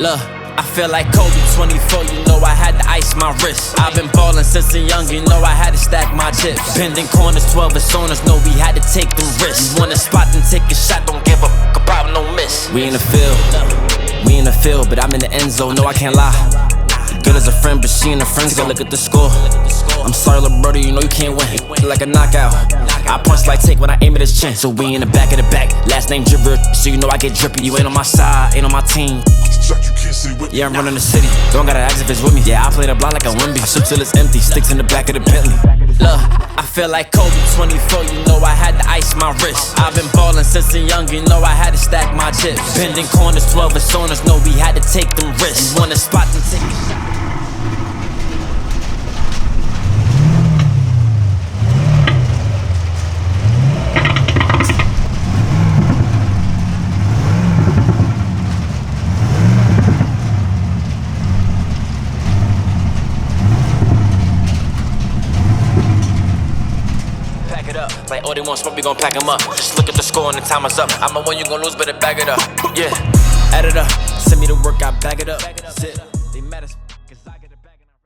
Look, I feel like Kobe, 24, you know I had to ice my wrist. I've been ballin' since a young, you know I had to stack my chips. Bending corners, 12 personas, know we had to take them risks. You want a spot, then take a shot, don't give a fuck about no miss. We in the field, but I'm in the end zone, no I can't lie. Good as a friend, but she ain't a friend, so look at the score. I'm sorry, little brother, you know you can't win. Like a knockout, I punch like take when I aim at his chin. So we in the back of the back, last name Dripper, so you know I get drippy. You ain't on my side, ain't on my team. Yeah, I'm running the city, don't gotta ask if it's with me. Yeah, I play the block like a Wimby. I shoot till it's empty, sticks in the back of the Bentley. Look, I feel like Kobe, 24, you know I had to ice my wrist. I've been ballin' since a young, you know I had to stack my chips. Bending corners, 12 personas, know we had to take them risks. You want a spot, then take a shot. Like, oh, they want smoke, we gon' pack 'em up. Just look at the score and the time is up. I'm the one you gon' lose, better bag it up. Yeah, add it up. Send me the work, I bag it up. Zip.